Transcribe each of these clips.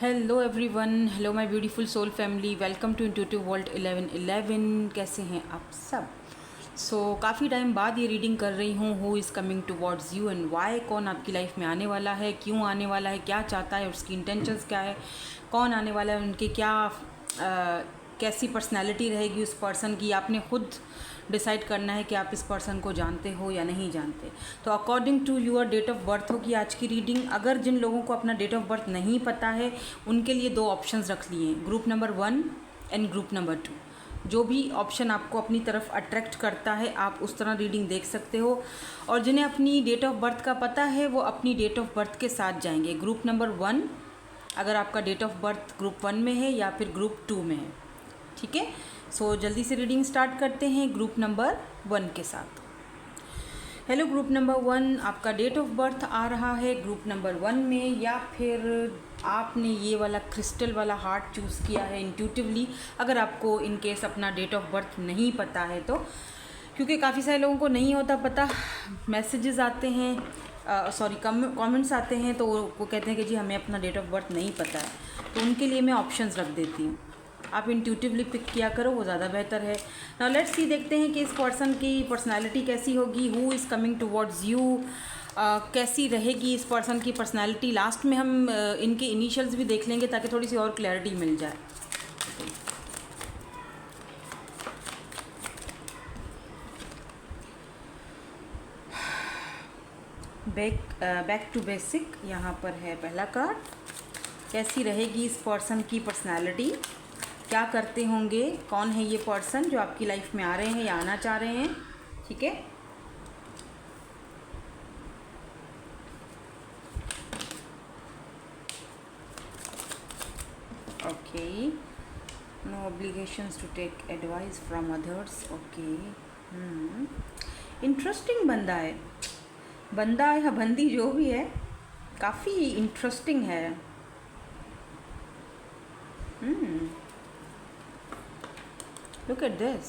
Hello everyone, hello my beautiful soul family, welcome to intuitive world 1111। कैसे हैं आप सब? काफ़ी टाइम बाद ये रीडिंग कर रही हूँ। Who is coming towards you and why. कौन आपकी लाइफ में आने वाला है, क्यों आने वाला है, क्या चाहता है, उसकी इंटेंशंस क्या है, कौन आने वाला है, उनके क्या कैसी पर्सनैलिटी रहेगी उस पर्सन की। आपने खुद डिसाइड करना है कि आप इस पर्सन को जानते हो या नहीं जानते। तो according to your date of birth होगी आज की रीडिंग। अगर जिन लोगों को अपना डेट ऑफ बर्थ नहीं पता है उनके लिए दो ऑप्शंस रख लिए हैं, group number 1 and group number 2। जो भी ऑप्शन आपको अपनी तरफ अट्रैक्ट करता है आप उस तरह रीडिंग देख सकते हो। और जिन्हें अपनी डेट ऑफ बर्थ का पता है वो अपनी डेट ऑफ बर्थ के साथ जाएंगे। ग्रुप नंबर 1 अगर आपका डेट ऑफ बर्थ ग्रुप 1 में है या फिर ग्रुप 2 में है, ठीक है। जल्दी से रीडिंग स्टार्ट करते हैं ग्रुप नंबर 1 के साथ। हेलो ग्रुप नंबर 1, आपका डेट ऑफ बर्थ आ रहा है ग्रुप नंबर 1 में, या फिर आपने ये वाला क्रिस्टल वाला हार्ट चूज़ किया है इंट्यूटिवली। अगर आपको इन केस अपना डेट ऑफ बर्थ नहीं पता है तो, क्योंकि काफ़ी सारे लोगों को नहीं होता पता, मैसेजेस आते हैं, कमेंट्स आते हैं, तो वो कहते हैं कि जी हमें अपना डेट ऑफ बर्थ नहीं पता है, तो उनके लिए मैं ऑप्शंस रख देती हूँ। आप इंट्यूटिवली पिक किया करो, वो ज़्यादा बेहतर है। नाउ लेट्स सी, देखते हैं कि इस पर्सन की पर्सनालिटी कैसी होगी। Who is coming towards you, कैसी रहेगी इस पर्सन की पर्सनालिटी। लास्ट में हम इनके इनिशियल्स भी देख लेंगे ताकि थोड़ी सी और क्लैरिटी मिल जाए। बैक टू बेसिक यहाँ पर है पहला कार्ड। कैसी रहेगी इस पर्सन की पर्सनालिटी, क्या करते होंगे, कौन है ये पर्सन जो आपकी लाइफ में आ रहे हैं या आना चाह रहे हैं, ठीक है। Okay, no obligations to take advice from others. Okay, interesting बंदा है, बंदा या बंदी जो भी है, काफ़ी इंटरेस्टिंग है। Look at this.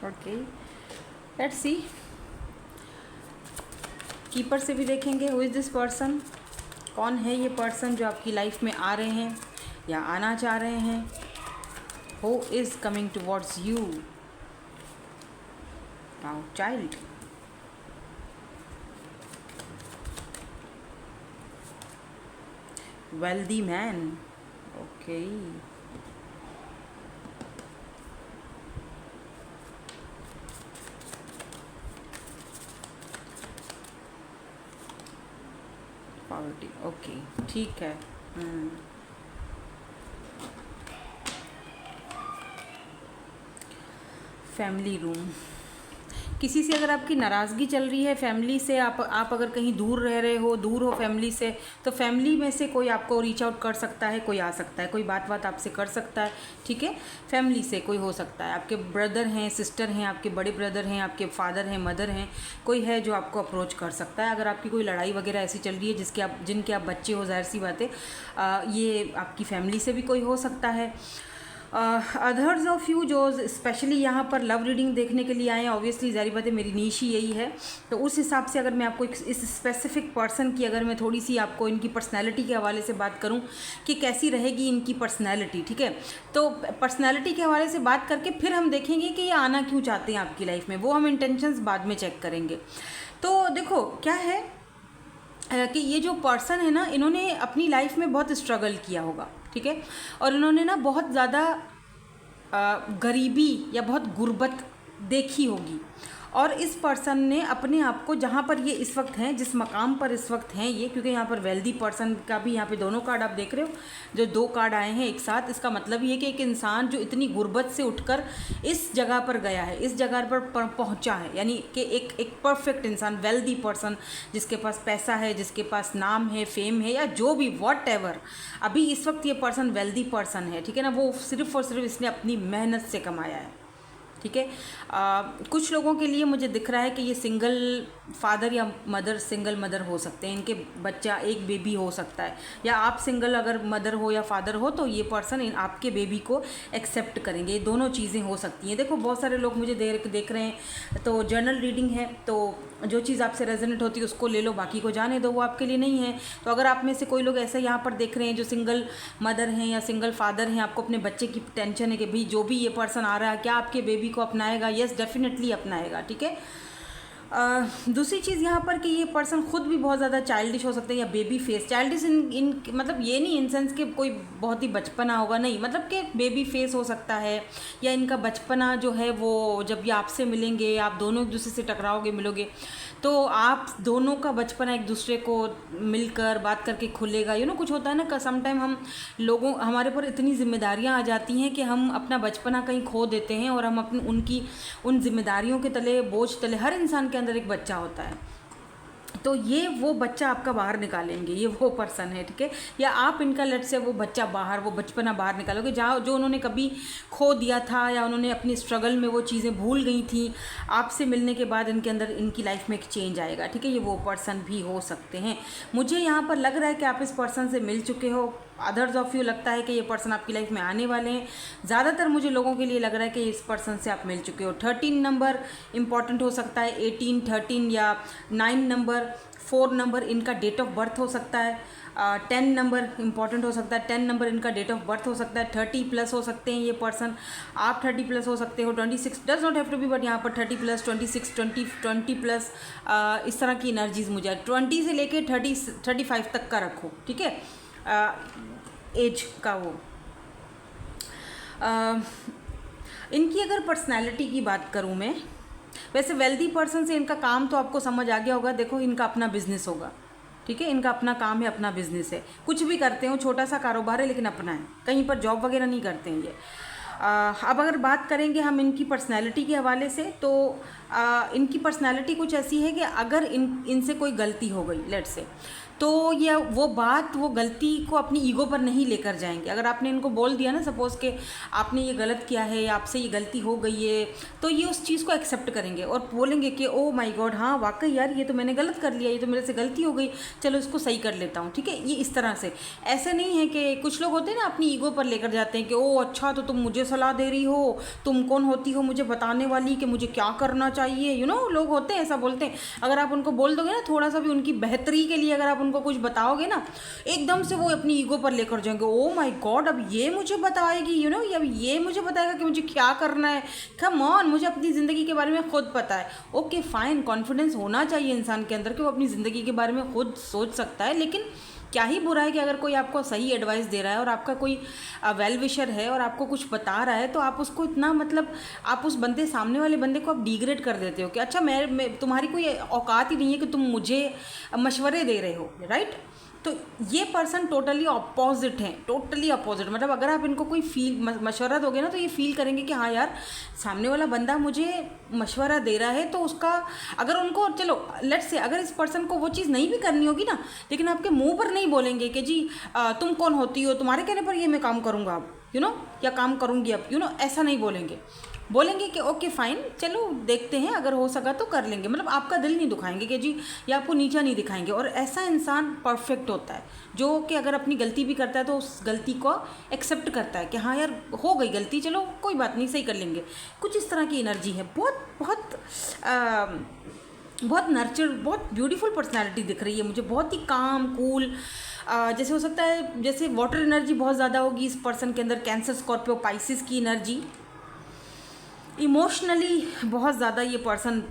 Okay, let's see. Keeper से भी देखेंगे हु इज़ दिस पर्सन, कौन है ये पर्सन जो आपकी लाइफ में आ रहे हैं या आना चाह रहे हैं। Who is coming towards you. Now child, wealthy man. Okay, poverty. Okay, ठीक है। फैमिली रूम, किसी से अगर आपकी नाराज़गी चल रही है फैमिली से, आप अगर कहीं दूर रह रहे हो, दूर हो फैमिली से, तो फैमिली में से कोई आपको रीच आउट कर सकता है, कोई आ सकता है, कोई बात आपसे कर सकता है, ठीक है। फैमिली से कोई हो सकता है, आपके ब्रदर हैं, सिस्टर हैं, आपके बड़े ब्रदर हैं, आपके फादर हैं, मदर हैं, कोई है जो आपको अप्रोच कर सकता है। अगर आपकी कोई लड़ाई वगैरह ऐसी चल रही है जिनके आप बच्चे हो, ज़ाहिर सी बात है, ये आपकी फैमिली से भी कोई हो सकता है। अदर्स ऑफ यू जो स्पेशली यहाँ पर लव रीडिंग देखने के लिए आए हैं, ऑब्वियसली ज़ाहिर बात है मेरी नीश ही यही है, तो उस हिसाब से अगर मैं आपको इस स्पेसिफिक पर्सन की, अगर मैं थोड़ी सी आपको इनकी पर्सनैलिटी के हवाले से बात करूँ कि कैसी रहेगी इनकी पर्सनैलिटी, ठीक है। तो पर्सनैलिटी के हवाले से बात करके फिर हम देखेंगे कि ये आना क्यों चाहते हैं आपकी लाइफ में, वो हम इंटेंशंस बाद में चेक करेंगे। तो देखो क्या है कि ये जो पर्सन है ना, इन्होंने अपनी लाइफ में बहुत स्ट्रगल किया होगा, ठीक है, और इन्होंने ना बहुत ज़्यादा गरीबी या बहुत गुर्बत देखी होगी। और इस पर्सन ने अपने आप को जहाँ पर ये इस वक्त हैं, जिस मकाम पर इस वक्त हैं ये, क्योंकि यहाँ पर वेल्दी पर्सन का भी यहाँ पे दोनों कार्ड आप देख रहे हो, जो दो कार्ड आए हैं एक साथ, इसका मतलब ये कि एक इंसान जो इतनी गुर्बत से उठकर इस जगह पर गया है, इस जगह पर पहुँचा है, यानी कि एक परफेक्ट इंसान, वेल्दी पर्सन, जिसके पास पैसा है, जिसके पास नाम है, फेम है, या जो भी वॉट एवर, अभी इस वक्त ये पर्सन वेल्दी पर्सन है, ठीक है ना। वो सिर्फ़ और सिर्फ इसने अपनी मेहनत से कमाया है, ठीक है। कुछ लोगों के लिए मुझे दिख रहा है कि ये सिंगल फादर या मदर, सिंगल मदर हो सकते हैं, इनके बच्चा एक बेबी हो सकता है, या आप सिंगल अगर मदर हो या फादर हो तो ये पर्सन आपके बेबी को एक्सेप्ट करेंगे। ये दोनों चीज़ें हो सकती हैं। देखो बहुत सारे लोग मुझे देख रहे हैं, तो जर्नल रीडिंग है, तो जो चीज़ आपसे रेजोनेट होती है उसको ले लो, बाकी को जाने दो, वो आपके लिए नहीं है। तो अगर आप में से कोई लोग ऐसे यहाँ पर देख रहे हैं जो सिंगल मदर हैं या सिंगल फादर हैं, आपको अपने बच्चे की टेंशन है कि भाई जो भी ये पर्सन आ रहा है क्या आपके बेबी को अपनाएगा, यस डेफिनेटली अपनाएगा, ठीक है। दूसरी चीज़ यहाँ पर कि ये पर्सन खुद भी बहुत ज़्यादा चाइल्डिश हो सकते हैं या बेबी फेस। चाइल्डिश इन मतलब ये नहीं इन सेंस कि कोई बहुत ही बचपना होगा, नहीं, मतलब कि बेबी फेस हो सकता है, या इनका बचपना जो है वो जब ये आपसे मिलेंगे, आप दोनों एक दूसरे से टकराओगे, मिलोगे, तो आप दोनों का बचपना एक दूसरे को मिलकर बात करके खुलेगा। कुछ होता है ना, समटाइम हम लोगों हमारे पर इतनी जिम्मेदारियां आ जाती हैं कि हम अपना बचपना कहीं खो देते हैं, और हम अपनी उन जिम्मेदारियों के तले, बोझ तले, हर इंसान के अंदर एक बच्चा होता है, तो ये वो बच्चा आपका बाहर निकालेंगे, ये वो पर्सन है, ठीक है। या आप इनका लट से वो बच्चा बाहर, वो बचपना बाहर निकालोगे जहाँ जो उन्होंने कभी खो दिया था, या उन्होंने अपनी स्ट्रगल में वो चीज़ें भूल गई थी। आपसे मिलने के बाद इनके अंदर, इनकी लाइफ में एक चेंज आएगा, ठीक है। ये वो पर्सन भी हो सकते हैं। मुझे यहाँ पर लग रहा है कि आप इस पर्सन से मिल चुके हो। अदर्स ऑफ यू लगता है कि ये पर्सन आपकी लाइफ में आने वाले हैं। ज़्यादातर मुझे लोगों के लिए लग रहा है कि इस पर्सन से आप मिल चुके हो। 13 नंबर इंपॉर्टेंट हो सकता है, 18, 13 या 9 नंबर, 4 नंबर इनका डेट ऑफ बर्थ हो सकता है, 10 नंबर इंपॉर्टेंट हो सकता है, 10 नंबर इनका डेट ऑफ बर्थ हो सकता है, 30 प्लस हो सकते हैं ये पर्सन, आप 30 प्लस हो सकते हो, 26 does not have to be, but यहाँ पर 30 प्लस, 26, 20 प्लस, इस तरह की एनर्जीज मुझे 20 से लेके 35 तक का रखो, ठीक है, एज का वो। इनकी अगर पर्सनैलिटी की बात करूँ मैं, वैसे वेल्दी पर्सन से इनका काम तो आपको समझ आ गया होगा। देखो इनका अपना बिजनेस होगा, ठीक है, इनका अपना काम है, अपना बिजनेस है, कुछ भी करते हो, छोटा सा कारोबार है लेकिन अपना है, कहीं पर जॉब वगैरह नहीं करते हैं ये। अब अगर बात करेंगे हम इनकी पर्सनैलिटी के हवाले से, तो इनकी पर्सनैलिटी कुछ ऐसी है कि अगर इनसे कोई गलती हो गई लेट्स से, तो ये वो गलती को अपनी ईगो पर नहीं लेकर जाएंगे। अगर आपने इनको बोल दिया ना, सपोज़ कि आपने ये गलत किया है, आपसे ये गलती हो गई है, तो ये उस चीज़ को एक्सेप्ट करेंगे और बोलेंगे कि ओ माय गॉड, हाँ वाकई यार ये तो मैंने गलत कर लिया, ये तो मेरे से गलती हो गई, चलो इसको सही कर लेता हूँ, ठीक है। ये इस तरह से, ऐसे नहीं है कि कुछ लोग होते हैं ना अपनी ईगो पर लेकर जाते हैं कि ओ अच्छा तो तुम मुझे सलाह दे रही हो, तुम कौन होती हो मुझे बताने वाली कि मुझे क्या करना चाहिए, लोग होते हैं ऐसा बोलते हैं। अगर आप उनको बोल दोगे ना थोड़ा सा भी उनकी बेहतरी के लिए, अगर आप उनको कुछ बताओगे ना, एकदम से वो अपनी ईगो पर लेकर जाएंगे, ओ माय गॉड अब ये मुझे बताएगी, अब ये मुझे बताएगा कि मुझे क्या करना है, कम ऑन, मुझे अपनी ज़िंदगी के बारे में खुद पता है। ओके फाइन, कॉन्फिडेंस होना चाहिए इंसान के अंदर कि वो अपनी ज़िंदगी के बारे में खुद सोच सकता है, लेकिन क्या ही बुरा है कि अगर कोई आपको सही एडवाइस दे रहा है और आपका कोई वेल विशर है और आपको कुछ बता रहा है, तो आप उसको इतना, मतलब आप उस बंदे, सामने वाले बंदे को आप डिग्रेड कर देते हो कि अच्छा मैं तुम्हारी कोई औकात ही नहीं है कि तुम मुझे मशवरे दे रहे हो, राइट। तो ये पर्सन टोटली अपोजिट हैं, टोटली अपोजिट, मतलब अगर आप इनको कोई मशवरा दोगे ना, तो ये फील करेंगे कि हाँ यार सामने वाला बंदा मुझे मशवरा दे रहा है, तो उसका, अगर उनको, चलो लेट्स से अगर इस पर्सन को वो चीज़ नहीं भी करनी होगी ना, लेकिन आपके मुंह पर नहीं बोलेंगे कि जी तुम कौन होती हो, तुम्हारे कहने पर ये मैं काम करूँगा अब, या काम करूँगी अब, ऐसा नहीं बोलेंगे कि ओके फाइन, चलो देखते हैं, अगर हो सका तो कर लेंगे, मतलब आपका दिल नहीं दुखाएंगे कि जी, या आपको नीचा नहीं दिखाएंगे। और ऐसा इंसान परफेक्ट होता है जो कि अगर अपनी गलती भी करता है तो उस गलती को एक्सेप्ट करता है कि हाँ यार हो गई गलती, चलो कोई बात नहीं, सही कर लेंगे। कुछ इस तरह की एनर्जी है, बहुत बहुत बहुत नर्चर, बहुत ब्यूटीफुल पर्सनैलिटी दिख रही है मुझे, बहुत ही काम कूल, जैसे हो सकता है जैसे वाटर एनर्जी बहुत ज़्यादा होगी इस पर्सन के अंदर, कैंसर, स्कॉर्पियो, पाइसिस की एनर्जी। इमोशनली बहुत ज़्यादा ये पर्सन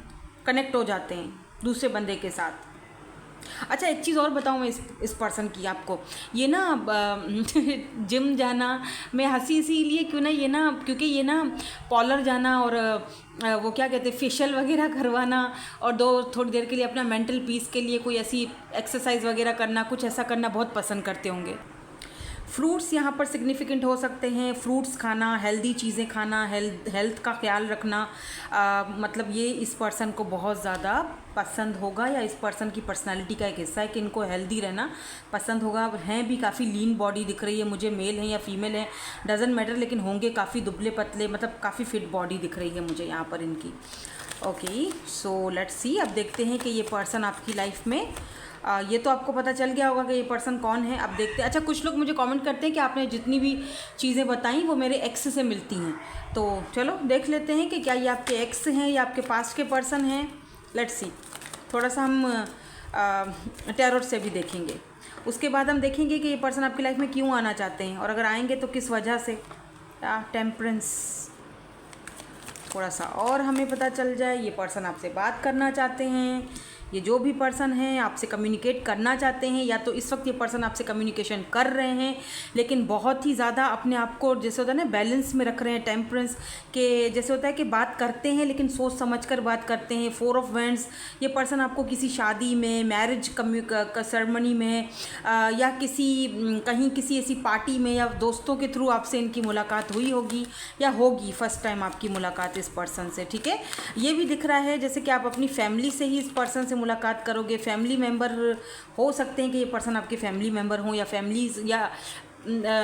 कनेक्ट हो जाते हैं दूसरे बंदे के साथ। अच्छा एक चीज़ और बताऊँ मैं इस पर्सन की आपको, ये ना जिम जाना, मैं हंसी इसीलिए क्यों ना, ये ना क्योंकि ये ना पार्लर जाना और वो क्या कहते हैं फेशियल वगैरह करवाना, और थोड़ी देर के लिए अपना मेंटल पीस के लिए कोई ऐसी एक्सरसाइज वगैरह करना, कुछ ऐसा करना बहुत पसंद करते होंगे। फ्रूट्स यहाँ पर सिग्निफिकेंट हो सकते हैं। फ्रूट्स खाना, हेल्दी चीज़ें खाना, हेल्थ का ख्याल रखना, मतलब ये इस पर्सन को बहुत ज़्यादा पसंद होगा, या इस पर्सन की पर्सनालिटी का एक हिस्सा है कि इनको हेल्दी रहना पसंद होगा। हैं भी काफ़ी लीन बॉडी दिख रही है मुझे, मेल हैं या फीमेल हैं डजेंट मैटर, लेकिन होंगे काफ़ी दुबले पतले, मतलब काफ़ी फिट बॉडी दिख रही है मुझे यहाँ पर इनकी। ओके, सो लेट्स सी, अब देखते हैं कि ये पर्सन आपकी लाइफ में ये तो आपको पता चल गया होगा कि ये पर्सन कौन है। अब देखते हैं। अच्छा, कुछ लोग मुझे कमेंट करते हैं कि आपने जितनी भी चीज़ें बताई वो मेरे एक्स से मिलती हैं, तो चलो देख लेते हैं कि क्या ये आपके एक्स हैं या आपके पास्ट के पर्सन हैं। लेट्स सी, थोड़ा सा हम टैरोट से भी देखेंगे, उसके बाद हम देखेंगे कि ये पर्सन आपकी लाइफ में क्यों आना चाहते हैं, और अगर आएंगे तो किस वजह से। टेम्परेंस, थोड़ा सा और हमें पता चल जाए। ये पर्सन आपसे बात करना चाहते हैं, ये जो भी पर्सन है आपसे कम्युनिकेट करना चाहते हैं, या तो इस वक्त ये पर्सन आपसे कम्युनिकेशन कर रहे हैं लेकिन बहुत ही ज़्यादा अपने आप को, जैसे होता है ना, बैलेंस में रख रहे हैं। टेम्परेंस के जैसे होता है कि बात करते हैं लेकिन सोच समझ कर बात करते हैं। 4 ऑफ वैंड्स, ये पर्सन आपको किसी शादी में, मैरिज सेरेमनी में, या कहीं किसी ऐसी पार्टी में या दोस्तों के थ्रू आपसे इनकी मुलाकात हुई होगी या होगी, फर्स्ट टाइम आपकी मुलाकात इस पर्सन से। ठीक है, ये भी दिख रहा है जैसे कि आप अपनी फैमिली से ही इस पर्सन से मुलाकात करोगे। फैमिली मेंबर हो सकते हैं कि ये पर्सन आपके फैमिली मेंबर हों, या फैमिलीज, या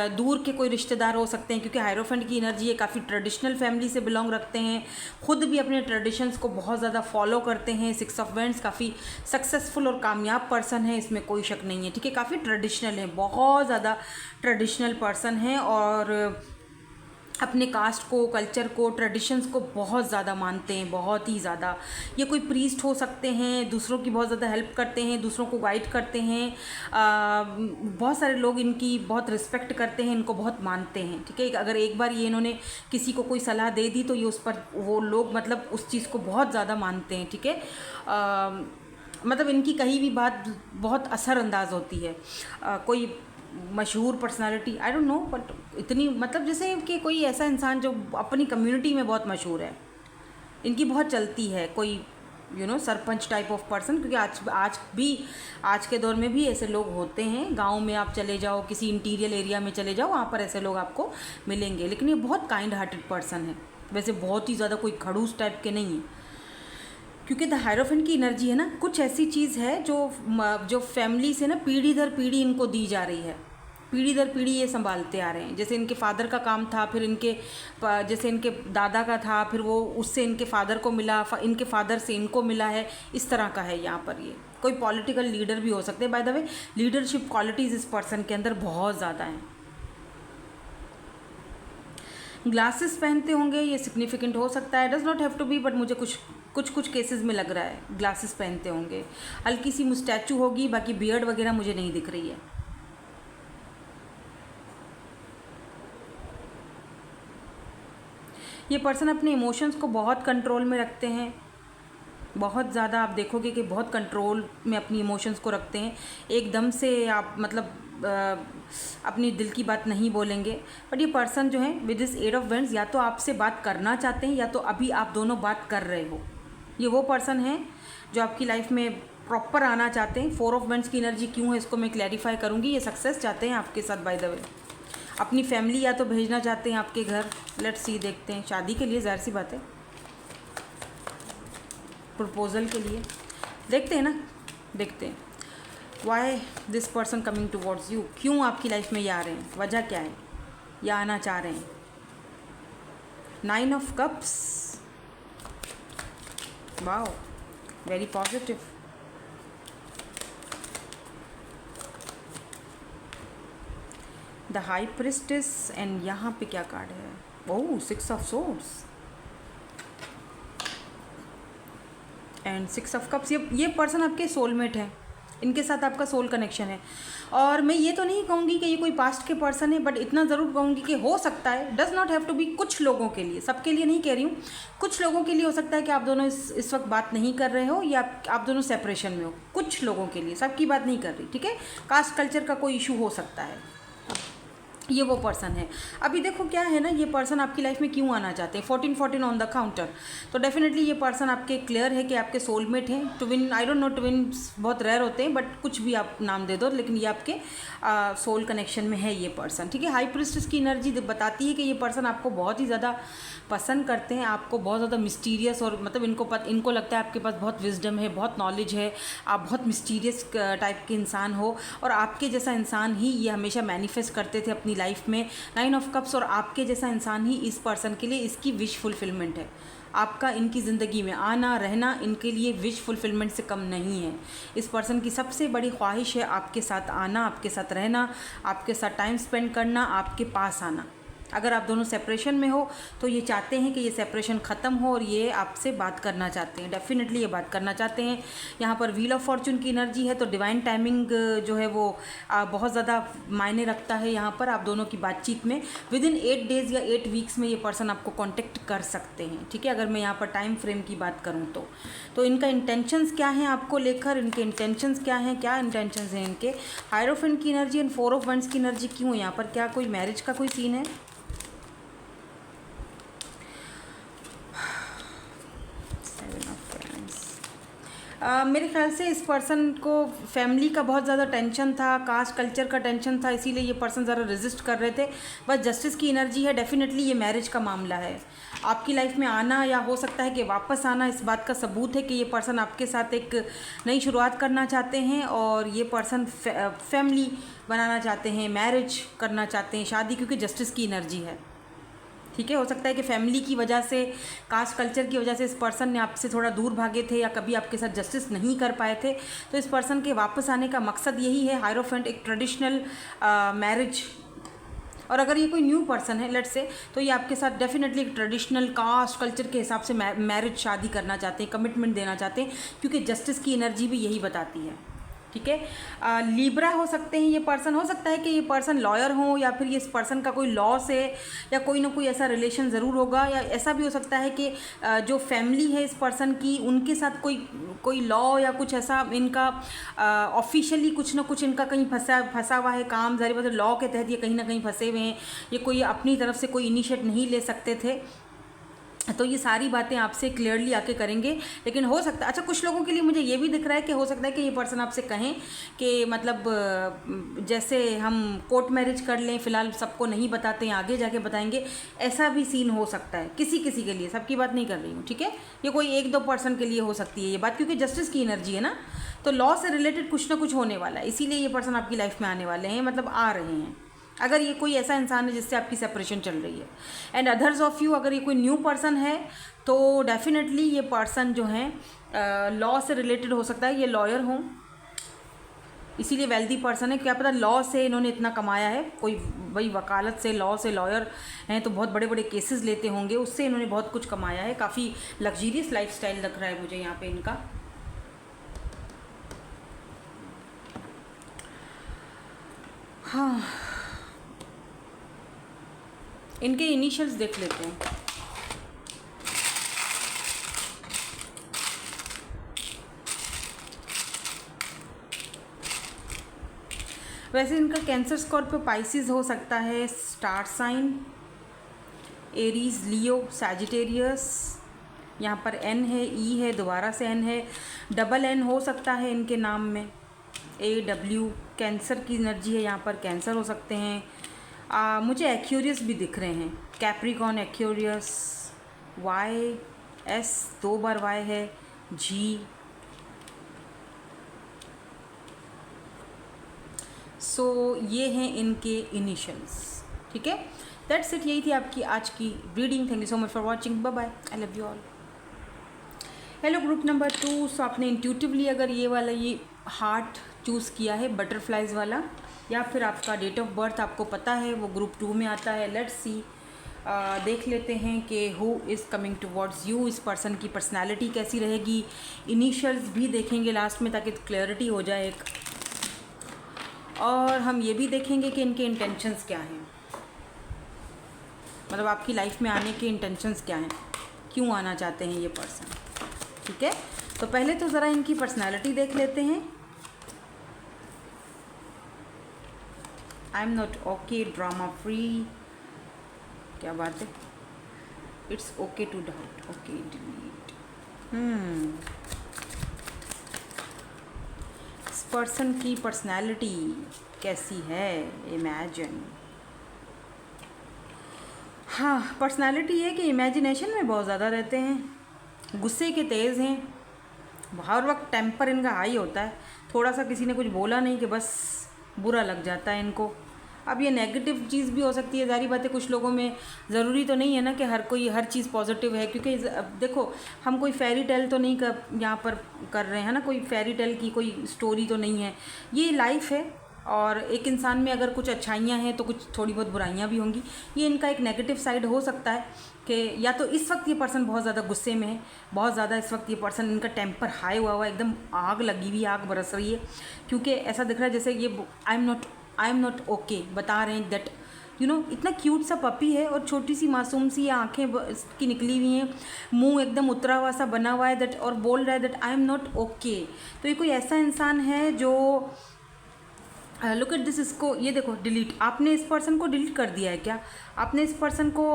दूर के कोई रिश्तेदार हो सकते हैं, क्योंकि हायरोफेंट की एनर्जी है, काफ़ी ट्रेडिशनल फैमिली से बिलोंग रखते हैं, खुद भी अपने ट्रेडिशंस को बहुत ज़्यादा फॉलो करते हैं। 6 ऑफ वैंड्स, काफ़ी सक्सेसफुल और कामयाब पर्सन है, इसमें कोई शक नहीं है। ठीक है, काफ़ी ट्रेडिशनल है, बहुत ज़्यादा ट्रेडिशनल पर्सन है, और अपने कास्ट को, कल्चर को, ट्रेडिशंस को बहुत ज़्यादा मानते हैं, बहुत ही ज़्यादा। ये कोई प्रीस्ट हो सकते हैं, दूसरों की बहुत ज़्यादा हेल्प करते हैं, दूसरों को गाइड करते हैं। बहुत सारे लोग इनकी बहुत रिस्पेक्ट करते हैं, इनको बहुत मानते हैं। ठीक है, अगर एक बार ये इन्होंने किसी को कोई सलाह दे दी तो ये उस पर, वो लोग मतलब उस चीज़ को बहुत ज़्यादा मानते हैं। ठीक है, मतलब इनकी कहीं भी बात बहुत असरअंदाज होती है। कोई मशहूर personality, I don't know, but इतनी, मतलब जैसे कि कोई ऐसा इंसान जो अपनी कम्युनिटी में बहुत मशहूर है, इनकी बहुत चलती है। कोई सरपंच टाइप ऑफ पर्सन, क्योंकि आज के दौर में भी ऐसे लोग होते हैं। गांव में आप चले जाओ, किसी इंटीरियर एरिया में चले जाओ, वहाँ पर ऐसे लोग आपको मिलेंगे। लेकिन ये बहुत काइंड हार्टेड पर्सन है, वैसे बहुत ही ज़्यादा कोई खड़ूस टाइप के नहीं है, क्योंकि द हायरोफेंट की एनर्जी है ना, कुछ ऐसी चीज़ है जो फैमिली से ना पीढ़ी दर पीढ़ी इनको दी जा रही है, पीढ़ी दर पीढ़ी ये संभालते आ रहे हैं। जैसे इनके फादर का काम था, फिर जैसे इनके दादा का था, फिर वो उससे इनके फादर को मिला, इनके फादर से इनको मिला है, इस तरह का है यहाँ पर। ये कोई पॉलिटिकल लीडर भी हो सकते हैं। By the way, leadership qualities इस पर्सन के अंदर बहुत ज़्यादा हैं। ग्लासेस पहनते होंगे, ये सिग्निफिकेंट हो सकता है, does not have to be, but मुझे कुछ केसेस में लग रहा है ग्लासेस पहनते होंगे। हल्की सी मुस्टैचू होगी, बाकी बियर्ड वगैरह मुझे नहीं दिख रही है। ये पर्सन अपने इमोशंस को बहुत कंट्रोल में रखते हैं, बहुत ज़्यादा। आप देखोगे कि बहुत कंट्रोल में अपनी इमोशंस को रखते हैं। एकदम से आप मतलब अपनी दिल की बात नहीं बोलेंगे। बट ये पर्सन जो है विद दिस 8 ऑफ वैंड्स, या तो आपसे बात करना चाहते हैं या तो अभी आप दोनों बात कर रहे हो। ये वो पर्सन है जो आपकी लाइफ में प्रॉपर आना चाहते हैं। 4 ऑफ वैंड्स की एनर्जी क्यों है इसको मैं क्लैरिफाई करूँगी। ये सक्सेस चाहते हैं आपके साथ, बाय द वे। अपनी फैमिली या तो भेजना चाहते हैं आपके घर। लेट्स सी, देखते हैं। शादी के लिए, ज़ाहिर सी बात है, प्रपोजल के लिए देखते हैं ना, देखते हैं। Why this person coming towards you, क्यों आपकी लाइफ में ये आ रहे हैं, वजह क्या है, या आना चाह रहे हैं। 9 of cups, wow, very positive. The high priestess, and यहाँ पे क्या कार्ड है, ओह 6 of swords and 6 of cups. ये पर्सन आपके सोलमेट है, इनके साथ आपका सोल कनेक्शन है। और मैं ये तो नहीं कहूँगी कि ये कोई पास्ट के पर्सन है, बट इतना ज़रूर कहूँगी कि हो सकता है, does not have to be, कुछ लोगों के लिए, सबके लिए नहीं कह रही हूँ, कुछ लोगों के लिए हो सकता है कि आप दोनों इस वक्त बात नहीं कर रहे हो, या आप दोनों सेपरेशन में हो। कुछ लोगों के लिए, सबकी बात नहीं कर रही, ठीक है। कास्ट कल्चर का कोई इशू हो सकता है। ये वो पर्सन है। अभी देखो क्या है ना, ये पर्सन आपकी लाइफ में क्यों आना चाहते हैं, 14 ऑन द काउंटर। तो डेफिनेटली ये पर्सन आपके क्लियर है कि आपके सोलमेट हैं। Twin, I don't know, twins बहुत रेयर होते हैं, बट कुछ भी आप नाम दे दो, लेकिन ये आपके सोल कनेक्शन में है ये पर्सन, ठीक है। हाई प्रिस्टेस की एनर्जी बताती है कि ये पर्सन आपको बहुत ही ज़्यादा पसंद करते हैं, आपको बहुत ज़्यादा मिस्टीरियस, और मतलब इनको लगता है आपके पास बहुत विजडम है, बहुत नॉलेज है, आप बहुत मिस्टीरियस टाइप के इंसान हो, और आपके जैसा इंसान ही ये हमेशा मैनिफेस्ट करते थे अपनी लाइफ में। 9 ऑफ कप्स, और आपके जैसा इंसान ही इस पर्सन के लिए इसकी विश फुलफिलमेंट है। आपका इनकी ज़िंदगी में आना रहना इनके लिए विश फुलफिलमेंट से कम नहीं है। इस पर्सन की सबसे बड़ी ख्वाहिश है आपके साथ आना, आपके साथ रहना, आपके साथ टाइम स्पेंड करना, आपके पास आना। अगर आप दोनों सेपरेशन में हो तो ये चाहते हैं कि ये सेपरेशन ख़त्म हो, और ये आपसे बात करना चाहते हैं, डेफिनेटली ये बात करना चाहते हैं। यहाँ पर व्हील ऑफ फॉर्चून की एनर्जी है, तो डिवाइन टाइमिंग जो है वो बहुत ज़्यादा मायने रखता है यहाँ पर आप दोनों की बातचीत में। विद इन 8 डेज़ या 8 वीक्स में ये पर्सन आपको कॉन्टेक्ट कर सकते हैं, ठीक है। अगर मैं यहाँ पर टाइम फ्रेम की बात करूँ तो इनका इंटेंशंस क्या हैं आपको लेकर, इनके इंटेंशंस क्या हैं, क्या इंटेंशंस हैं इनके। हायरोफेंट की एनर्जी एंड 4 ऑफ वंड्स की एनर्जी क्यों है यहाँ पर, क्या कोई मैरिज का कोई सीन है। मेरे ख्याल से इस पर्सन को फैमिली का बहुत ज़्यादा टेंशन था, कास्ट कल्चर का टेंशन था, इसीलिए ये पर्सन ज़रा रेजिस्ट कर रहे थे। बस जस्टिस की एनर्जी है, डेफिनेटली ये मैरिज का मामला है। आपकी लाइफ में आना या हो सकता है कि वापस आना, इस बात का सबूत है कि ये पर्सन आपके साथ एक नई शुरुआत करना चाहते हैं, और ये पर्सन फैमिली बनाना चाहते हैं, मैरिज करना चाहते हैं, शादी, क्योंकि जस्टिस की एनर्जी है, ठीक है। हो सकता है कि फैमिली की वजह से, कास्ट कल्चर की वजह से इस पर्सन ने आपसे थोड़ा दूर भागे थे, या कभी आपके साथ जस्टिस नहीं कर पाए थे। तो इस पर्सन के वापस आने का मकसद यही है, हायरोफेंट, एक ट्रेडिशनल मैरिज। और अगर ये कोई न्यू पर्सन है लेट्स से, तो ये आपके साथ डेफिनेटली एक ट्रेडिशनल कास्ट कल्चर के हिसाब से मैरिज, शादी करना चाहते हैं, कमिटमेंट देना चाहते हैं, क्योंकि जस्टिस की एनर्जी भी यही बताती है, ठीक है। लिब्रा हो सकते हैं ये पर्सन, हो सकता है कि ये पर्सन लॉयर हो, या फिर ये इस पर्सन का कोई लॉ से या कोई ना कोई ऐसा रिलेशन ज़रूर होगा, या ऐसा भी हो सकता है कि जो फैमिली है इस पर्सन की, उनके साथ कोई लॉ या कुछ ऐसा इनका ऑफिशियली कुछ ना कुछ इनका कहीं फंसा हुआ है काम, ज़ाहिर बात है लॉ के तहत ये कहीं ना कहीं फंसे हुए हैं, ये कोई अपनी तरफ से कोई इनिशिएट नहीं ले सकते थे। तो ये सारी बातें आपसे क्लियरली आके करेंगे। लेकिन हो सकता है, अच्छा कुछ लोगों के लिए मुझे ये भी दिख रहा है कि हो सकता है कि ये पर्सन आपसे कहें कि मतलब जैसे हम कोर्ट मैरिज कर लें, फ़िलहाल सबको नहीं बताते हैं, आगे जाके बताएंगे, ऐसा भी सीन हो सकता है किसी के लिए, सबकी बात नहीं कर रही हूँ, ठीक है। ये कोई 1-2 पर्सन के लिए हो सकती है ये बात, क्योंकि जस्टिस की एनर्जी है ना, तो लॉ से रिलेटेड कुछ ना कुछ होने वाला है, इसीलिए ये पर्सन आपकी लाइफ में आने वाले हैं, मतलब आ रहे हैं। अगर ये कोई ऐसा इंसान है जिससे आपकी सेपरेशन चल रही है। एंड अदर्स ऑफ यू, अगर ये कोई न्यू पर्सन है तो डेफिनेटली ये पर्सन जो है लॉ से रिलेटेड हो सकता है, ये लॉयर हों, इसीलिए वेल्दी पर्सन है, क्या पता लॉ से इन्होंने इतना कमाया है, कोई वही वकालत से, लॉ से, लॉयर हैं तो बहुत बड़े बड़े केसेस लेते होंगे, उससे इन्होंने बहुत कुछ कमाया है, काफ़ी लग्जरियस लाइफस्टाइल लग रहा है मुझे यहाँ पे इनका। हाँ, इनके इनिशियल्स देख लेते हैं। वैसे इनका कैंसर, स्कॉर्पियो, पाइसिस हो सकता है, स्टार साइन, एरीज, लियो, सैजिटेरियस, यहाँ पर एन है, ई है, दोबारा से एन है, डबल एन हो सकता है इनके नाम में, AW, कैंसर की एनर्जी है यहाँ पर, कैंसर हो सकते हैं। मुझे एक्यूरियस भी दिख रहे हैं, कैप्रिकॉन, एक्यूरियस, YS 2 बार Y है, G, सो ये हैं इनके इनिशियल्स, ठीक है। दैट्स इट, यही थी आपकी आज की reading. Thank you so much for watching, bye bye, I love you all. Hello group number 2, so आपने इंट्यूटिवली अगर ये वाला ये हार्ट चूज़ किया है, बटरफ्लाइज वाला, या फिर आपका डेट ऑफ बर्थ आपको पता है वो ग्रुप 2 में आता है, लेट्स सी, देख लेते हैं कि who is coming towards you, इस पर्सन की पर्सनैलिटी कैसी रहेगी, इनिशियल्स भी देखेंगे लास्ट में ताकि क्लैरिटी हो जाए एक, और हम ये भी देखेंगे कि इनके इंटेंशंस क्या हैं, मतलब आपकी लाइफ में आने के इंटेंशंस क्या हैं, क्यों आना चाहते हैं ये पर्सन, ठीक है। तो पहले तो ज़रा इनकी पर्सनैलिटी देख लेते हैं। I am not okay, drama free, क्या बात है, it's okay to doubt, okay delete. इस पर्सन की पर्सनैलिटी कैसी है, इमेजिन। हाँ, पर्सनैलिटी है कि इमेजिनेशन में बहुत ज़्यादा रहते हैं, गुस्से के तेज़ हैं, हर वक्त टेम्पर इनका हाई होता है, थोड़ा सा किसी ने कुछ बोला नहीं कि बस बुरा लग जाता है इनको। अब ये नेगेटिव चीज़ भी हो सकती है, ज़ाहिर बात है, कुछ लोगों में ज़रूरी तो नहीं है ना कि हर कोई हर चीज़ पॉजिटिव है, क्योंकि अब देखो हम कोई फेरी टेल तो नहीं यहाँ पर कर रहे हैं ना, कोई फेरी टेल की कोई स्टोरी तो नहीं है, ये लाइफ है। और एक इंसान में अगर कुछ अच्छाइयाँ हैं तो कुछ थोड़ी बहुत बुराइयाँ भी होंगी। ये इनका एक नेगेटिव साइड हो सकता है कि या तो इस वक्त ये पर्सन बहुत ज़्यादा गुस्से में है, बहुत ज़्यादा इस वक्त ये पर्सन, इनका टेम्पर हाई हुआ है, एकदम आग लगी हुई, आग बरस रही है, क्योंकि ऐसा दिख रहा है जैसे ये आई एम नॉट ओके बता रहे हैं, दैट यू नो, इतना क्यूट सा पपी है और छोटी सी मासूम सी आँखें इसकी निकली हुई हैं, मुंह एकदम उतरा हुआ सा बना हुआ है, दैट और बोल रहा है that I am not okay. तो ये कोई ऐसा इंसान है जो लुक एट दिस, इसको ये देखो, डिलीट, आपने इस पर्सन को डिलीट कर दिया है क्या, आपने इस पर्सन को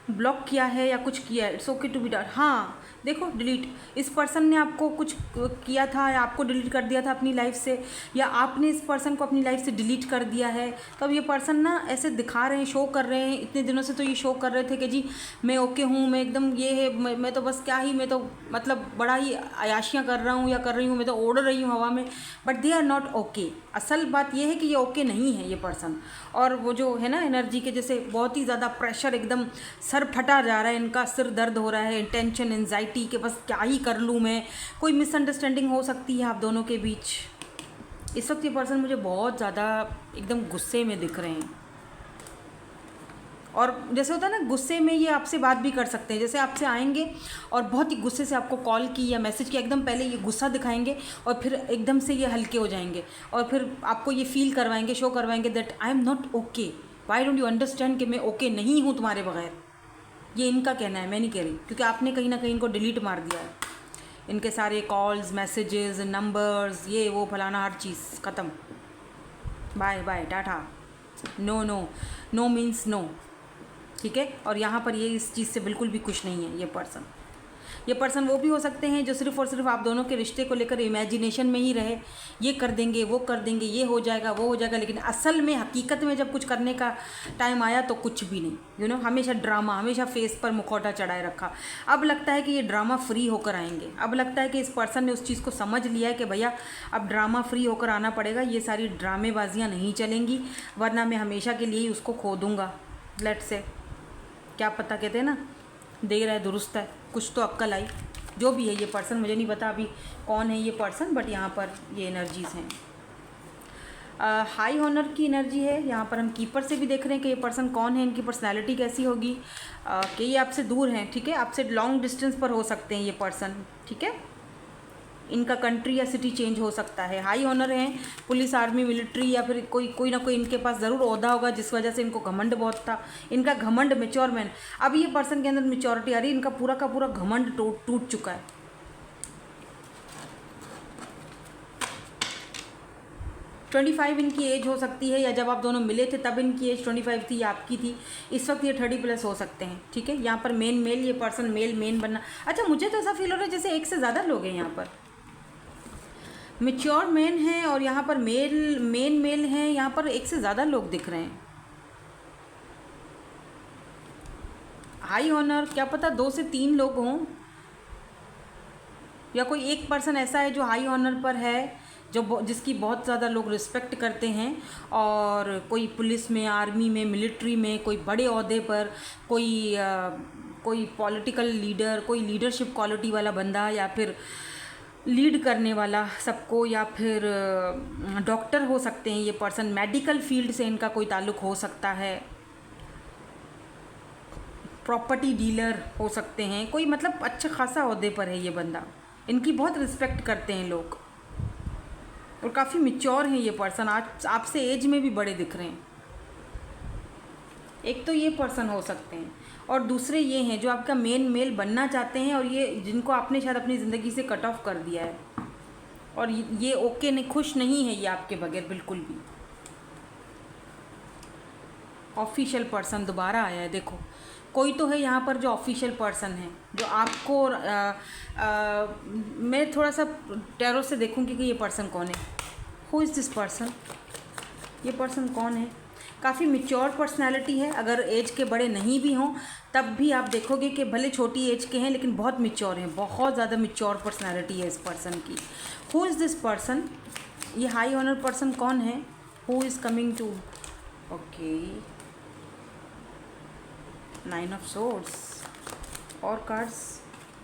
ब्लॉक किया है या कुछ किया है, it's okay to be done. हाँ देखो, डिलीट, इस पर्सन ने आपको कुछ किया था या आपको डिलीट कर दिया था अपनी लाइफ से, या आपने इस पर्सन को अपनी लाइफ से डिलीट कर दिया है। तो अब ये पर्सन ना ऐसे दिखा रहे हैं, शो कर रहे हैं, इतने दिनों से तो ये शो कर रहे थे कि जी मैं ओके हूँ, मैं एकदम ये है, मैं तो बस क्या ही, मैं तो मतलब बड़ा ही अयाशियाँ कर रहा हूँ या कर रही हूँ, मैं तो उड़ रही हूँ हवा में, but they are not okay. असल बात ये है कि ये ओके नहीं है ये पर्सन, और वो जो है ना एनर्जी के जैसे बहुत ही ज़्यादा प्रेशर, एकदम सर फटा जा रहा है इनका, सिर दर्द हो रहा है, टेंशन, एंजाइटी के बस क्या ही कर लूँ मैं, कोई मिसअंडरस्टैंडिंग हो सकती है आप दोनों के बीच। इस वक्त ये पर्सन मुझे बहुत ज़्यादा एकदम गुस्से में दिख रहे हैं, और जैसे होता है ना गुस्से में ये आपसे बात भी कर सकते हैं, जैसे आपसे आएंगे और बहुत ही गुस्से से आपको कॉल की या मैसेज किया, एकदम पहले ये गुस्सा दिखाएंगे और फिर एकदम से ये हल्के हो जाएंगे और फिर आपको ये फील करवाएंगे, शो करवाएंगे that I am not okay, why don't you understand कि मैं ओके नहीं हूँ तुम्हारे बगैर। ये इनका कहना है, मैं नहीं कह रही, क्योंकि आपने कहीं ना कहीं इनको डिलीट मार दिया है, इनके सारे कॉल्स, मैसेजेस, नंबर्स, ये वो फलाना, हर चीज़ ख़त्म, bye bye, tata, no no, no means no, ठीक है। और यहाँ पर ये इस चीज़ से बिल्कुल भी खुश नहीं है ये पर्सन। ये पर्सन वो भी हो सकते हैं जो सिर्फ़ और सिर्फ आप दोनों के रिश्ते को लेकर इमेजिनेशन में ही रहे, ये कर देंगे, वो कर देंगे, ये हो जाएगा, वो हो जाएगा, लेकिन असल में हकीकत में जब कुछ करने का टाइम आया तो कुछ भी नहीं, यू नो, हमेशा ड्रामा, हमेशा फेस पर मुखौटा चढ़ाए रखा। अब लगता है कि ये ड्रामा फ्री होकर आएंगे, अब लगता है कि इस पर्सन ने उस चीज़ को समझ लिया है कि भैया अब ड्रामा फ्री होकर आना पड़ेगा, ये सारी ड्रामेबाजियाँ नहीं चलेंगी, वरना मैं हमेशा के लिए ही उसको खो दूँगा। लेट से, क्या पता, कहते हैं ना, देर है दुरुस्त है, कुछ तो अक्ल आई। जो भी है ये पर्सन, मुझे नहीं पता अभी कौन है ये पर्सन, बट यहाँ पर ये एनर्जीज़ हैं। हाई ऑनर की एनर्जी है, यहाँ पर हम कीपर से भी देख रहे हैं कि ये पर्सन कौन है, इनकी पर्सनैलिटी कैसी होगी, कि ये आपसे दूर हैं, ठीक है, आपसे लॉन्ग डिस्टेंस पर हो सकते हैं ये पर्सन, ठीक है, इनका कंट्री या सिटी चेंज हो सकता है। हाई ऑनर हैं, पुलिस, आर्मी, मिलिट्री, या फिर कोई ना कोई इनके पास ज़रूर ओहदा होगा जिस वजह से इनको घमंड बहुत था, इनका घमंड, मैच्योर मैन। अब ये पर्सन के अंदर मैच्योरिटी आ रही है, इनका पूरा का पूरा घमंड टूट चुका है। 25 इनकी एज हो सकती है, या जब आप दोनों मिले थे तब इनकी एज 25 थी या आपकी थी, इस वक्त ये 30+ हो सकते हैं, ठीक है। यहाँ पर मेन मेल, ये पर्सन मेल मेन बनना, अच्छा मुझे तो ऐसा फील हो रहा है जैसे एक से ज़्यादा लोग हैं यहाँ पर, मैच्योर मेन है और यहाँ पर मेल हैं, यहाँ पर एक से ज़्यादा लोग दिख रहे हैं। हाई ऑनर, क्या पता 2 से 3 लोग हों, या कोई एक पर्सन ऐसा है जो हाई ऑनर पर है, जो जिसकी बहुत ज़्यादा लोग रिस्पेक्ट करते हैं, और कोई पुलिस में, आर्मी में, मिलिट्री में, कोई बड़े ओहदे पर, कोई पॉलिटिकल लीडर, कोई लीडरशिप क्वालिटी वाला बंदा, या फिर लीड करने वाला सबको, या फिर डॉक्टर हो सकते हैं ये पर्सन, मेडिकल फील्ड से इनका कोई ताल्लुक़ हो सकता है, प्रॉपर्टी डीलर हो सकते हैं, कोई मतलब अच्छा खासा ओहदे पर है ये बंदा, इनकी बहुत रिस्पेक्ट करते हैं लोग, और काफ़ी मैच्योर हैं ये पर्सन, आज आपसे एज में भी बड़े दिख रहे हैं। एक तो ये पर्सन हो सकते हैं, और दूसरे ये हैं जो आपका मेन मेल बनना चाहते हैं, और ये जिनको आपने शायद अपनी ज़िंदगी से कट ऑफ कर दिया है, और ये ओके नहीं, खुश नहीं है ये आपके बगैर बिल्कुल भी। ऑफिशियल पर्सन दोबारा आया है। देखो कोई तो है यहाँ पर जो ऑफिशियल पर्सन है, जो आपको मैं थोड़ा सा टैरो से देखूँगी कि ये पर्सन कौन है। Who is this person? ये पर्सन कौन है? काफ़ी मैच्योर पर्सनालिटी है। अगर एज के बड़े नहीं भी हों तब भी आप देखोगे कि भले छोटी एज के हैं लेकिन बहुत मैच्योर हैं, बहुत ज़्यादा मैच्योर पर्सनालिटी है इस पर्सन की। Who is this person? ये हाई ऑनर पर्सन कौन है? Who is coming to? Okay, 9 of swords और कार्ड्स,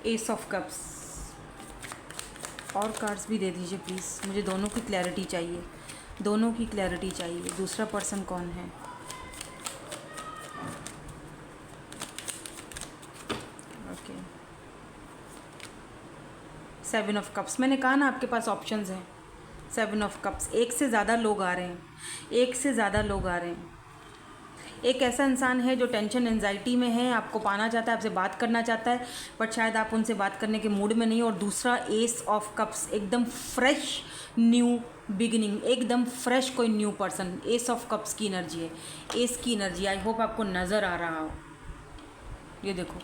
एस ऑफ कप्स। और कार्ड्स भी दे दीजिए प्लीज़, मुझे दोनों की क्लैरिटी चाहिए, दोनों की क्लैरिटी चाहिए। दूसरा पर्सन कौन है? Okay, 7 of cups. मैंने कहा ना आपके पास ऑप्शंस हैं। 7 ऑफ कप्स, एक से ज़्यादा लोग आ रहे हैं, एक से ज़्यादा लोग आ रहे हैं। एक ऐसा इंसान है जो टेंशन एंजाइटी में है, आपको पाना चाहता है, आपसे बात करना चाहता है, बट शायद आप उनसे बात करने के मूड में नहीं। और दूसरा एस ऑफ कप्स, एकदम फ्रेश न्यू बिगिनिंग, एकदम फ्रेश कोई new person. S of cups की एनर्जी है, एस की एनर्जी। आई होप आपको नज़र आ रहा हो। ये देखो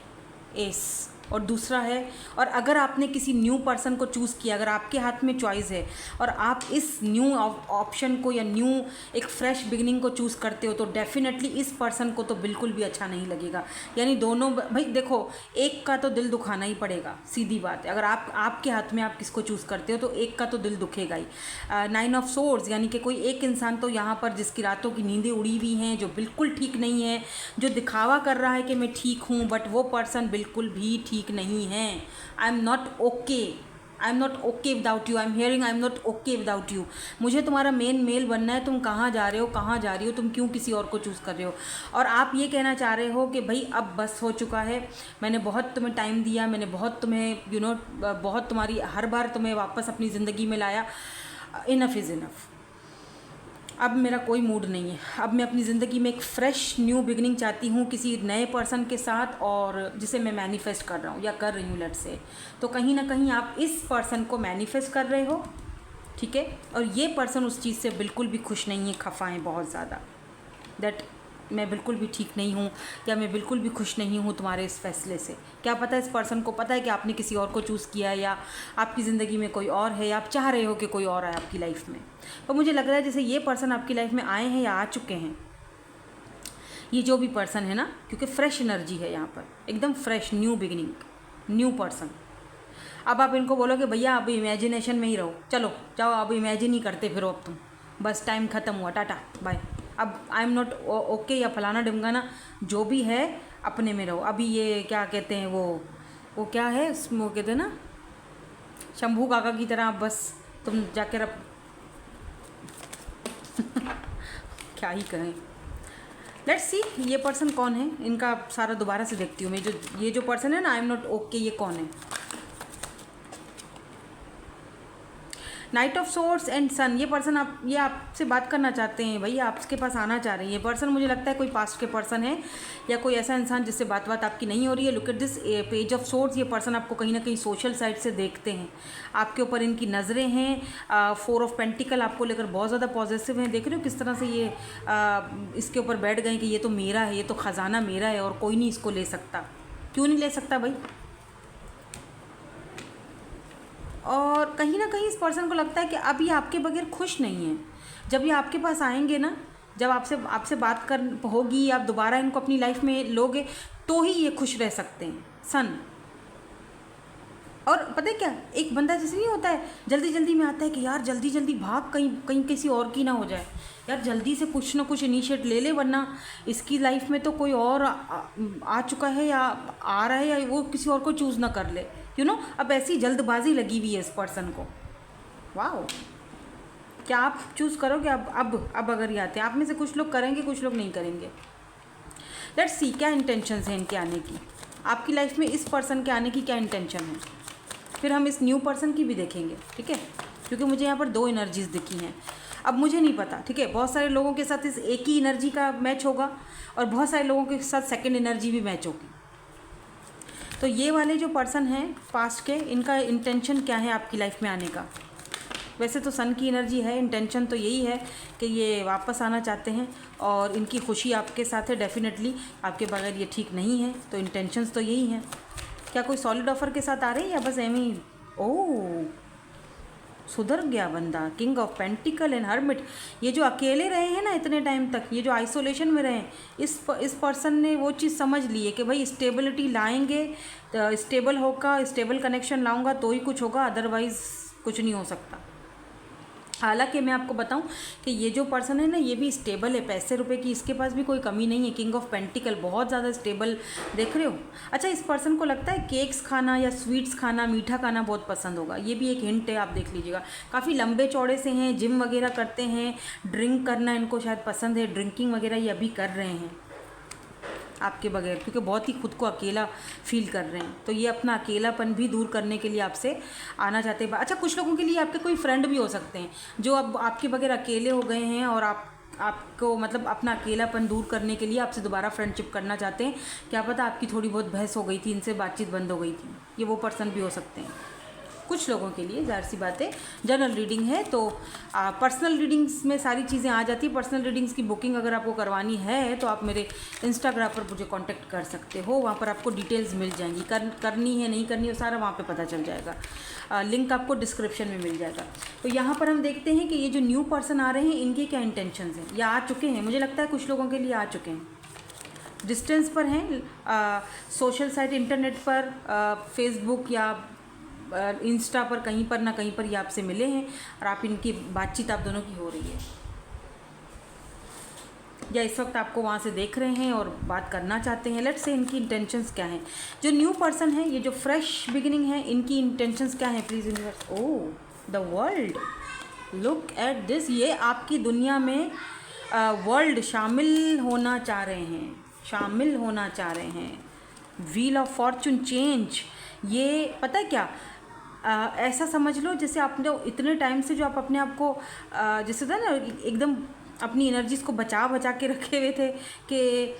एस, और दूसरा है। और अगर आपने किसी न्यू पर्सन को चूज़ किया, अगर आपके हाथ में चॉइस है और आप इस न्यू ऑप्शन को या न्यू एक फ्रेश बिगिनिंग को चूज़ करते हो, तो डेफिनेटली इस पर्सन को तो बिल्कुल भी अच्छा नहीं लगेगा। यानी दोनों, भाई देखो, एक का तो दिल दुखाना ही पड़ेगा, सीधी बात है। अगर आपके हाथ में आप किसको चूज़ करते हो तो एक का तो दिल दुखेगा ही। 9 ऑफ सोर्ड्स, यानी कि कोई एक इंसान तो यहाँ पर जिसकी रातों की नींदें उड़ी हुई हैं, जो बिल्कुल ठीक नहीं है, जो दिखावा कर रहा है कि मैं ठीक हूँ, बट वो पर्सन बिल्कुल भी ठीक नहीं है। आई am not okay, I am not okay without you, I am hearing I am not okay without you. मुझे तुम्हारा मेन मेल बनना है, तुम कहाँ जा रहे हो, कहाँ जा रही हो, तुम क्यों किसी और को चूज़ कर रहे हो। और आप ये कहना चाह रहे हो कि भाई अब बस हो चुका है, मैंने बहुत तुम्हें टाइम दिया, मैंने बहुत तुम्हें बहुत तुम्हारी हर बार तुम्हें वापस अपनी ज़िंदगी में लाया, इनफ इज़ इनफ। अब मेरा कोई मूड नहीं है, अब मैं अपनी ज़िंदगी में एक फ़्रेश न्यू बिगनिंग चाहती हूँ किसी नए पर्सन के साथ, और जिसे मैं मैनिफेस्ट कर रहा हूँ या कर रही हूँ लेट्स से। तो कहीं ना कहीं आप इस पर्सन को मैनिफेस्ट कर रहे हो, ठीक है। और ये पर्सन उस चीज़ से बिल्कुल भी खुश नहीं है, खफा है बहुत ज़्यादा, दैट मैं बिल्कुल भी ठीक नहीं हूँ या मैं बिल्कुल भी खुश नहीं हूँ तुम्हारे इस फैसले से। क्या पता इस पर्सन को पता है कि आपने किसी और को चूज़ किया है, या आपकी ज़िंदगी में कोई और है, या आप चाह रहे हो कि कोई और आए आपकी लाइफ में। पर मुझे लग रहा है जैसे ये पर्सन आपकी लाइफ में आए हैं या आ चुके हैं, ये जो भी पर्सन है ना, क्योंकि फ्रेश एनर्जी है यहाँ पर, एकदम fresh new beginning, new person. अब आप इनको बोलो कि भैया अब इमेजिनेशन में ही रहो, चलो जाओ, अब इमेजिन ही करते फिरो, अब तुम बस टाइम ख़त्म हुआ, टाटा बाय, अब आई एम नॉट ओके या फलाना ढिमकाना जो भी है, अपने में रहो। अभी ये क्या कहते हैं, वो क्या है, वो कहते हैं ना शंभू काका की तरह, बस तुम जाकर अब क्या ही कहें। लेट्स सी ये पर्सन कौन है, इनका सारा दोबारा से देखती हूँ मैं। ये जो पर्सन है ना, आई एम नॉट ओके, ये कौन है? नाइट ऑफ सोर्ड्स एंड सन। ये पर्सन ये आपसे बात करना चाहते हैं, भैया आपके पास आना चाह रही है। ये पर्सन मुझे लगता है कोई पास्ट के पर्सन है, या कोई ऐसा इंसान जिससे बात आपकी नहीं हो रही है। Look at this page of swords. ये पर्सन आपको कहीं ना कहीं सोशल साइड से देखते हैं, आपके ऊपर इनकी नज़रें हैं। 4 ऑफ पेंटिकल आपको लेकर बहुत ज़्यादा पॉजिटिव हैं। देख रहे हो किस तरह से ये इसके ऊपर बैठ गए कि ये तो मेरा है, ये तो ख़जाना मेरा है और कोई नहीं इसको ले सकता। क्यों नहीं ले सकता भाई? और कहीं ना कहीं इस पर्सन को लगता है कि अब ये आपके बगैर खुश नहीं है। जब ये आपके पास आएंगे ना, जब आपसे बात कर होगी, आप दोबारा इनको अपनी लाइफ में लोगे, तो ही ये खुश रह सकते हैं। सन। और पता है क्या, एक बंदा जैसे नहीं होता है, जल्दी जल्दी में आता है कि यार जल्दी जल्दी भाग, कहीं किसी और की ना हो जाए, यार जल्दी से कुछ ना कुछ इनिशिएट ले ले, वरना इसकी लाइफ में तो कोई और आ चुका है या आ रहा है, या वो किसी और को चूज़ ना कर ले, अब ऐसी जल्दबाजी लगी हुई है इस पर्सन को। वाह, क्या आप चूज़ करोगे अब अगर ये आते हैं? आप में से कुछ लोग करेंगे, कुछ लोग नहीं करेंगे। लेट्स सी क्या इंटेंशंस हैं इनके आने की, आपकी लाइफ में इस पर्सन के आने की क्या इंटेंशन है। फिर हम इस न्यू पर्सन की भी देखेंगे, ठीक है, क्योंकि मुझे यहाँ पर 2 एनर्जीज़ दिखी हैं। अब मुझे नहीं पता, ठीक है, बहुत सारे लोगों के साथ इस एक ही एनर्जी का मैच होगा और बहुत सारे लोगों के साथ सेकेंड एनर्जी भी मैच होगी। तो ये वाले जो पर्सन हैं पास्ट के, इनका इंटेंशन क्या है आपकी लाइफ में आने का, वैसे तो सन की एनर्जी है, इंटेंशन तो यही है कि ये वापस आना चाहते हैं और इनकी खुशी आपके साथ है। डेफिनेटली आपके बगैर ये ठीक नहीं है, तो इंटेंशंस तो यही हैं। क्या कोई सॉलिड ऑफर के साथ आ रहे हैं या बस एम ही? ओह, सुधर गया बंदा। King of pentacle and hermit, ये जो अकेले रहे हैं ना इतने टाइम तक, ये जो आइसोलेशन में रहे हैं, इस पर्सन ने वो चीज़ समझ ली है कि भाई स्टेबिलिटी लाएंगे, स्टेबल होगा, स्टेबल कनेक्शन लाऊंगा तो ही कुछ होगा, अदरवाइज़ कुछ नहीं हो सकता। हालांकि मैं आपको बताऊं कि ये जो पर्सन है ना, ये भी स्टेबल है, पैसे रुपए की इसके पास भी कोई कमी नहीं है। किंग ऑफ पेंटिकल बहुत ज़्यादा स्टेबल, देख रहे हो। अच्छा, इस पर्सन को लगता है केक्स खाना या स्वीट्स खाना, मीठा खाना बहुत पसंद होगा, ये भी एक हिंट है, आप देख लीजिएगा। काफ़ी लंबे चौड़े से हैं, जिम वगैरह करते हैं, ड्रिंक करना इनको शायद पसंद है, ड्रिंकिंग वगैरह ये अभी कर रहे हैं आपके बगैर, क्योंकि बहुत ही खुद को अकेला फील कर रहे हैं। तो ये अपना अकेलापन भी दूर करने के लिए आपसे आना चाहते हैं। अच्छा, कुछ लोगों के लिए आपके कोई फ्रेंड भी हो सकते हैं जो अब आपके बगैर अकेले हो गए हैं और आपको मतलब अपना अकेलापन दूर करने के लिए आपसे दोबारा फ्रेंडशिप करना चाहते हैं। क्या पता आपकी थोड़ी बहुत बहस हो गई थी, इनसे बातचीत बंद हो गई थी, ये वो पर्सन भी हो सकते हैं कुछ लोगों के लिए। ज़ाहिर सी बात है, जनरल रीडिंग है तो पर्सनल रीडिंग्स में सारी चीज़ें आ जाती है। पर्सनल रीडिंग्स की बुकिंग अगर आपको करवानी है तो आप मेरे इंस्टाग्राम पर मुझे कांटेक्ट कर सकते हो, वहाँ पर आपको डिटेल्स मिल जाएंगी। करनी है नहीं करनी है सारा वहाँ पे पता चल जाएगा, लिंक आपको डिस्क्रिप्शन में मिल जाएगा। तो यहाँ पर हम देखते हैं कि ये जो न्यू पर्सन आ रहे हैं इनके क्या इंटेंशंस हैं, या आ चुके हैं, मुझे लगता है कुछ लोगों के लिए आ चुके हैं। डिस्टेंस पर हैं, सोशल साइट इंटरनेट पर, फेसबुक या इंस्टा पर, कहीं पर ना कहीं पर ये आपसे मिले हैं और आप इनकी बातचीत आप दोनों की हो रही है, या इस वक्त आपको वहाँ से देख रहे हैं और बात करना चाहते हैं। लेट्स से इनकी इंटेंशंस क्या हैं। जो न्यू पर्सन है, ये जो फ्रेश बिगिनिंग है, इनकी इंटेंशंस क्या हैं please universe. Oh, the world, look at this. ये आपकी दुनिया में वर्ल्ड शामिल होना चाह रहे हैं, शामिल होना चाह रहे हैं। व्हील ऑफ फॉर्चून चेंज, ये पता है क्या, ऐसा समझ लो जैसे आपने इतने टाइम से जो आप अपने आप को जैसे था ना एकदम अपनी एनर्जीज को बचा बचा के रखे हुए थे कि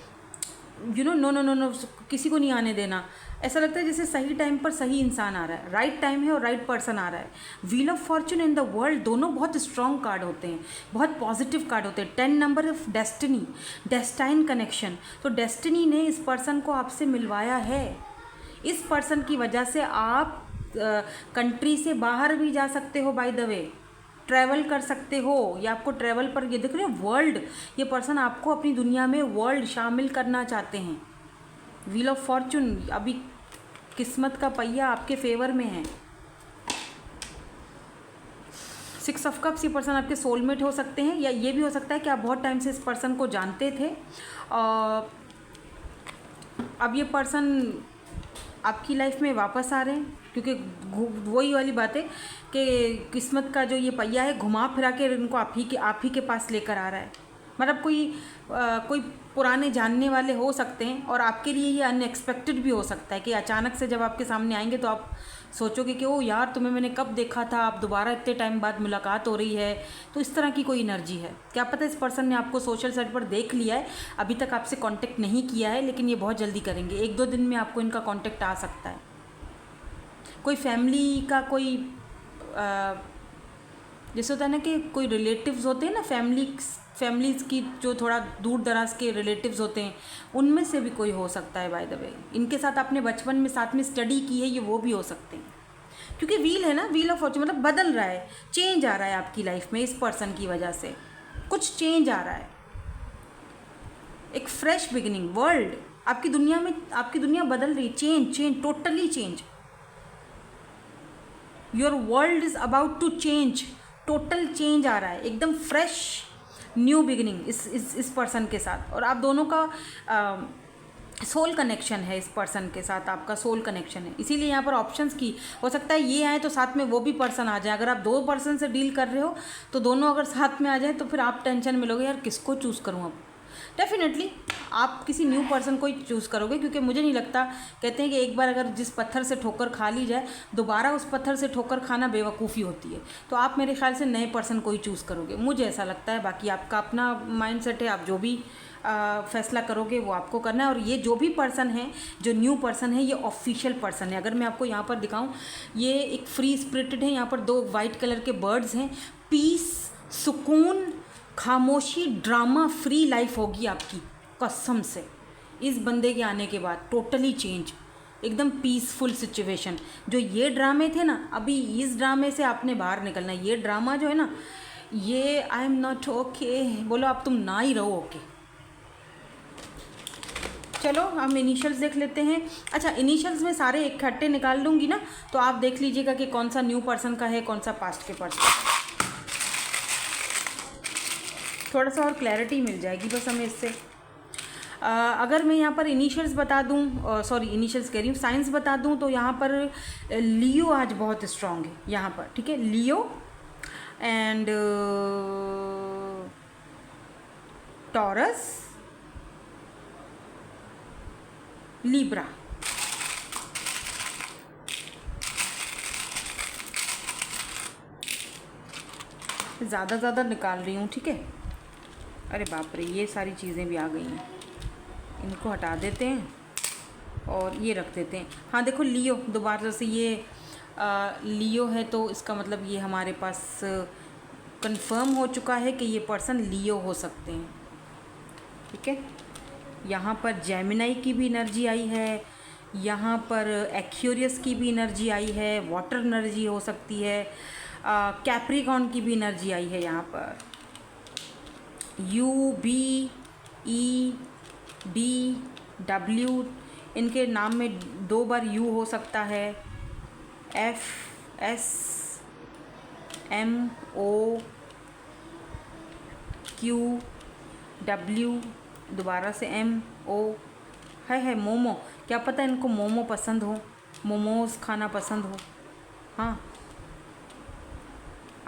नो नो नो नो किसी को नहीं आने देना, ऐसा लगता है जैसे सही टाइम पर सही इंसान आ रहा है, राइट टाइम है और राइट पर्सन आ रहा है। Wheel of Fortune and the world दोनों बहुत स्ट्रॉन्ग कार्ड होते हैं, बहुत पॉजिटिव कार्ड होते हैं। 10 number of destiny, destined connection. तो डेस्टिनी ने इस पर्सन को आपसे मिलवाया है। इस पर्सन की वजह से आप कंट्री से बाहर भी जा सकते हो, बाय द वे ट्रैवल कर सकते हो, या आपको ट्रैवल पर, ये देख रहे हो वर्ल्ड, ये पर्सन आपको अपनी दुनिया में वर्ल्ड शामिल करना चाहते हैं। व्हील ऑफ फॉर्चून, अभी किस्मत का पहिया आपके फेवर में है। 6 ऑफ कप्स, ये पर्सन आपके सोलमेट हो सकते हैं, या ये भी हो सकता है कि आप बहुत टाइम से इस पर्सन को जानते थे और अब ये पर्सन आपकी लाइफ में वापस आ रहे हैं, क्योंकि वही वाली बात है कि किस्मत का जो ये पहिया है घुमा फिरा के इनको आप ही के पास लेकर आ रहा है। मतलब कोई पुराने जानने वाले हो सकते हैं और आपके लिए ये अनएक्सपेक्टेड भी हो सकता है कि अचानक से जब आपके सामने आएंगे तो आप सोचोगे कि ओ यार तुम्हें मैंने कब देखा था, आप दोबारा इतने टाइम बाद मुलाकात हो रही है। तो इस तरह की कोई एनर्जी है। क्या पता इस पर्सन ने आपको सोशल साइट पर देख लिया है, अभी तक आपसे कांटेक्ट नहीं किया है, लेकिन ये बहुत जल्दी करेंगे। 1-2 दिन में आपको इनका कांटेक्ट आ सकता है। कोई फैमिली का कोई जैसे होता है ना कि कोई रिलेटिव्स होते हैं ना, फैमिलीज़ की जो थोड़ा दूर दराज के रिलेटिव्स होते हैं, उनमें से भी कोई हो सकता है। बाय द वे इनके साथ आपने बचपन में साथ में स्टडी की है, ये वो भी हो सकते हैं। क्योंकि व्हील है ना, व्हील ऑफ फॉर्चून, मतलब बदल रहा है, चेंज आ रहा है आपकी लाइफ में। इस पर्सन की वजह से कुछ चेंज आ रहा है, एक फ्रेश बिगिनिंग। वर्ल्ड आपकी दुनिया में, आपकी दुनिया बदल रही, change, totally change. Your world is about to change, total change आ रहा है, एकदम फ्रेश न्यू बिगिनिंग इस पर्सन के साथ। और आप दोनों का सोल कनेक्शन है, इस पर्सन के साथ आपका सोल कनेक्शन है। इसीलिए यहाँ पर ऑप्शंस की हो सकता है ये आए तो साथ में वो भी पर्सन आ जाए। अगर आप 2 पर्सन से डील कर रहे हो तो दोनों अगर साथ में आ जाए तो फिर आप टेंशन में लोगे, यार किसको चूज़ करूँ अब। डेफिनेटली आप किसी न्यू पर्सन को ही चूज़ करोगे, क्योंकि मुझे नहीं लगता, कहते हैं कि एक बार अगर जिस पत्थर से ठोकर खा ली जाए, दोबारा उस पत्थर से ठोकर खाना बेवकूफ़ी होती है। तो आप मेरे ख्याल से नए पर्सन को ही चूज़ करोगे, मुझे ऐसा लगता है। बाकी आपका अपना माइंडसेट है, आप जो भी फैसला करोगे वो आपको करना है। और ये जो भी पर्सन है, जो न्यू पर्सन है, ये ऑफिशियल पर्सन है। अगर मैं आपको यहाँ पर दिखाऊँ, ये एक फ्री स्पिरिटेड है। यहाँ पर 2 वाइट कलर के बर्ड्स हैं। पीस, सुकून, खामोशी, ड्रामा फ्री लाइफ होगी आपकी, कसम से। इस बंदे के आने के बाद टोटली चेंज, एकदम पीसफुल सिचुएशन। जो ये ड्रामे थे ना, अभी इस ड्रामे से आपने बाहर निकलना है। ये ड्रामा जो है ना, ये आई एम नॉट ओके बोलो, अब तुम ना ही रहो ओके। चलो हम इनिशियल्स देख लेते हैं। अच्छा, इनिशियल्स में सारे इकट्ठे निकाल लूँगी ना, तो आप देख लीजिएगा कि कौन सा न्यू पर्सन का है, कौन सा पास्ट के पर्सन। थोड़ा सा और क्लैरिटी मिल जाएगी बस हमें इससे। अगर मैं यहाँ पर इनिशियल्स बता दूँ, सॉरी इनिशियल्स कह रही हूँ, साइंस बता दूँ, तो यहाँ पर लियो आज बहुत स्ट्रॉन्ग है यहाँ पर, ठीक है। लियो एंड टॉरस, लिब्रा। ज़्यादा निकाल रही हूँ, ठीक है। अरे बाप रे, ये सारी चीज़ें भी आ गई हैं, इनको हटा देते हैं और ये रख देते हैं। हाँ देखो, लियो दोबारा से ये लियो है, तो इसका मतलब ये हमारे पास कंफर्म हो चुका है कि ये पर्सन लियो हो सकते हैं, ठीक है। यहाँ पर जेमिनाई की भी एनर्जी आई है, यहाँ पर एक्वेरियस की भी एनर्जी आई है, वाटर एनर्जी हो सकती है, कैप्रिकॉर्न की भी एनर्जी आई है। यहाँ पर U, B, E, D, W, इनके नाम में 2 बार यू हो सकता है। F, S, M, O, Q, W, दोबारा से एम, ओ, है मोमो। क्या पता इनको मोमो पसंद हो, मोमोज खाना पसंद हो। हाँ,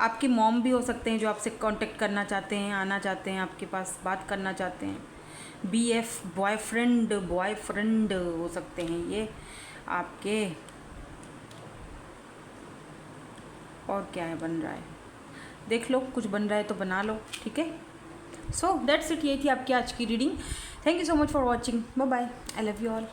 आपकी मॉम भी हो सकते हैं जो आपसे कांटेक्ट करना चाहते हैं, आना चाहते हैं, आपके पास बात करना चाहते हैं। BF, बॉयफ्रेंड हो सकते हैं ये आपके। और क्या है बन रहा है, देख लो, कुछ बन रहा है तो बना लो, ठीक है। सो दैट्स इट, ये थी आपकी आज की reading. Thank you so much for watching, bye bye, I love you all.